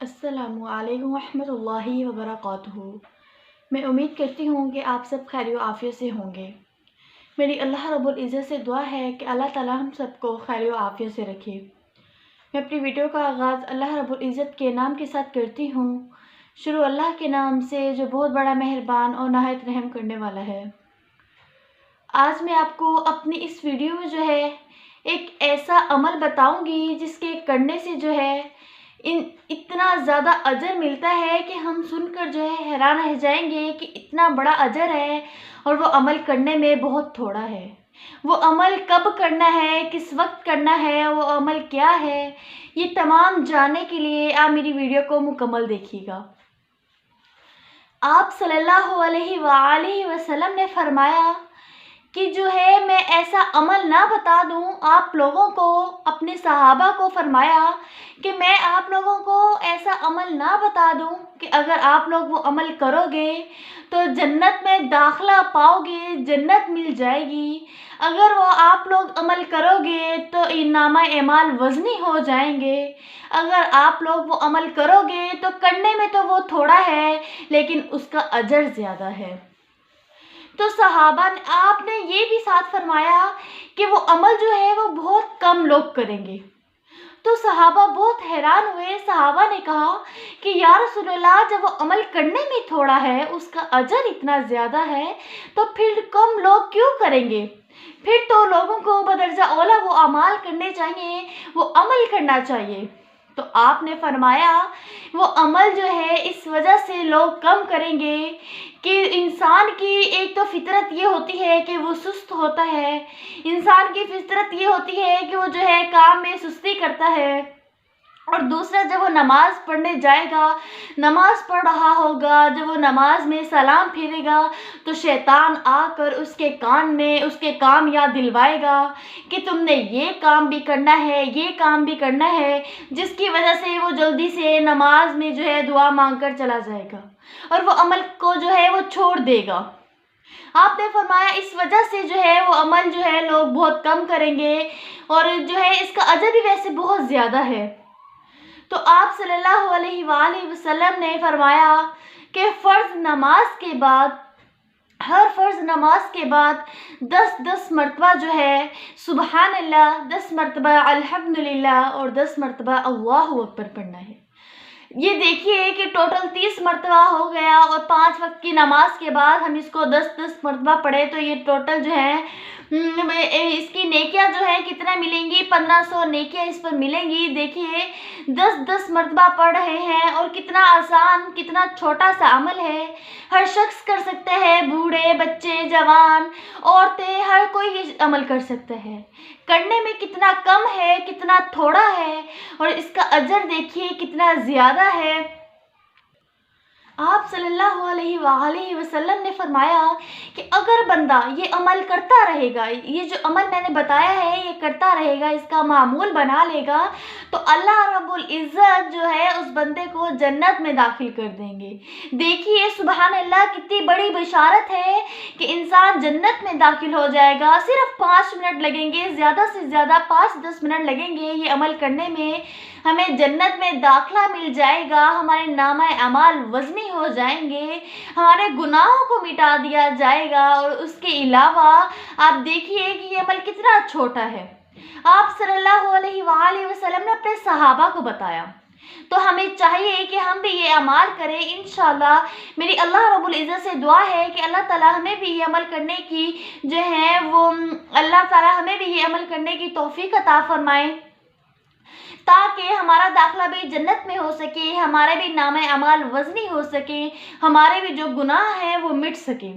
अस्सलामु अलैकुम रहमतुल्लाहि व बरकातुहू। मैं उम्मीद करती हूँ कि आप सब खैर आफ़ियत से होंगे। मेरी अल्लाह रब्बुल इज़्ज़त से दुआ है कि अल्लाह ताला हम सबको खैर आफ़ियत से रखे। मैं अपनी वीडियो का आगाज़ अल्लाह रब्बुल इज़्ज़त के नाम के साथ करती हूँ। शुरू अल्लाह के नाम से जो बहुत बड़ा मेहरबान और नहायत रहम करने वाला है। आज मैं आपको अपनी इस वीडियो में जो है एक ऐसा अमल बताऊँगी जिसके करने से जो है इतना ज़्यादा अजर मिलता है कि हम सुनकर जो है हैरान रह जाएंगे कि इतना बड़ा अजर है और वो अमल करने में बहुत थोड़ा है। वो अमल कब करना है, किस वक्त करना है, वो अमल क्या है, ये तमाम जानने के लिए आप मेरी वीडियो को मुकम्मल देखिएगा। आप सल्लल्लाहु अलैहि वसल्लम ने फरमाया कि जो है मैं ऐसा अमल ना बता दूं आप लोगों को, अपने सहाबा को फरमाया कि मैं आप लोगों को ऐसा अमल ना बता दूं कि अगर आप लोग वो अमल करोगे तो जन्नत में दाखला पाओगे, जन्नत मिल जाएगी। अगर वो आप लोग अमल करोगे तो इनामा एमाल वज़नी हो जाएंगे। अगर आप लोग वो अमल करोगे तो करने में तो वो थोड़ा है लेकिन उसका अजर ज़्यादा है। तो सहाबा ने आपने ये भी साथ फरमाया कि वो अमल जो है वो बहुत कम लोग करेंगे। तो सहाबा बहुत हैरान हुए। सहाबा ने कहा कि या रसूलल्लाह, जब वो अमल करने में थोड़ा है, उसका अजर इतना ज़्यादा है, तो फिर कम लोग क्यों करेंगे? फिर तो लोगों को बदरजा औला वो अमाल करने चाहिए, वो अमल करना चाहिए। तो आपने फरमाया वो अमल जो है इस वजह से लोग कम करेंगे कि इंसान की एक तो फितरत ये होती है कि वो सुस्त होता है। इंसान की फितरत ये होती है कि वो जो है काम में सुस्ती करता है। और दूसरा, जब वो नमाज़ पढ़ने जाएगा, नमाज़ पढ़ रहा होगा, जब वो नमाज में सलाम फेरेगा तो शैतान आकर उसके कान में उसके काम याद दिलवाएगा कि तुमने ये काम भी करना है, ये काम भी करना है, जिसकी वजह से वो जल्दी से नमाज में जो है दुआ मांगकर चला जाएगा और वो अमल को जो है वो छोड़ देगा। आपने फरमाया इस वजह से जो है वो अमल जो है लोग बहुत कम करेंगे और जो है इसका अजर भी वैसे बहुत ज़्यादा है। तो आप सल्लल्लाहु अलैहि वसल्लम ने फरमाया कि फ़र्ज़ नमाज के बाद, हर फ़र्ज़ नमाज के बाद 10-10 मरतबा जो है सुबहान अल्लाह, 10 मरतबा अल्हम्दुलिल्लाह और 10 मरतबा अल्लाहु अकबर पढ़ना है। ये देखिए कि टोटल 30 मरतबा हो गया और 5 वक्त की नमाज के बाद हम इसको 10-10 मरतबा पढ़े तो ये टोटल जो है इसकी नेकियां जो है कितना मिलेंगी, 1500 नेकियां इस पर मिलेंगी। देखिए 10-10 मरतबा पढ़ रहे हैं और कितना आसान, कितना छोटा सा अमल है। हर शख्स कर सकता है, बूढ़े, बच्चे, जवान, औरतें, हर कोई ये अमल कर सकता है। करने में कितना कम है, कितना थोड़ा है और इसका अजर देखिए कितना ज़्यादा है। आप सल्लल्लाहु अलैहि वसल्लम ने फरमाया कि अगर बंदा ये अमल करता रहेगा, ये जो अमल मैंने बताया है ये करता रहेगा, इसका मामूल बना लेगा, तो अल्लाह रब्बुल इज़्ज़त जो है उस बंदे को जन्नत में दाखिल कर देंगे। देखिए सुबहान अल्लाह, कितनी बड़ी बशारत है कि इंसान जन्नत में दाखिल हो जाएगा। सिर्फ 5 मिनट लगेंगे, ज़्यादा से ज़्यादा 5-10 मिनट लगेंगे ये अमल करने में, हमें जन्नत में दाखिला मिल जाएगा। हमारे नामा अमाल वज़नी हो जाएंगे, हमारे गुनाहों को मिटा दिया जाएगा। और उसके अलावा आप देखिए कि ये अमल कितना छोटा है। आप सल्लल्लाहु अलैहि वसल्लम ने अपने सहाबा को बताया, तो हमें चाहिए कि हम भी ये अमाल करें। इंशाल्लाह मेरी अल्लाह रब्बुल इज़्ज़त से दुआ है कि अल्लाह ताला हमें भी ये अमल करने की जो है वो अल्लाह ताला हमें भी ये अमल करने की तौफीक अता फरमाए, ताकि हमारा दाखिला भी जन्नत में हो सके, हमारे भी नामे अमाल वज़नी हो सके, हमारे भी जो गुनाह हैं वो मिट सके।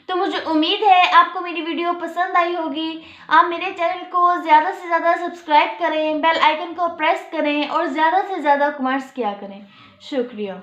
तो मुझे उम्मीद है आपको मेरी वीडियो पसंद आई होगी। आप मेरे चैनल को ज़्यादा से ज़्यादा सब्सक्राइब करें, बेल आइकन को प्रेस करें और ज़्यादा से ज़्यादा कमेंट्स किया करें। शुक्रिया।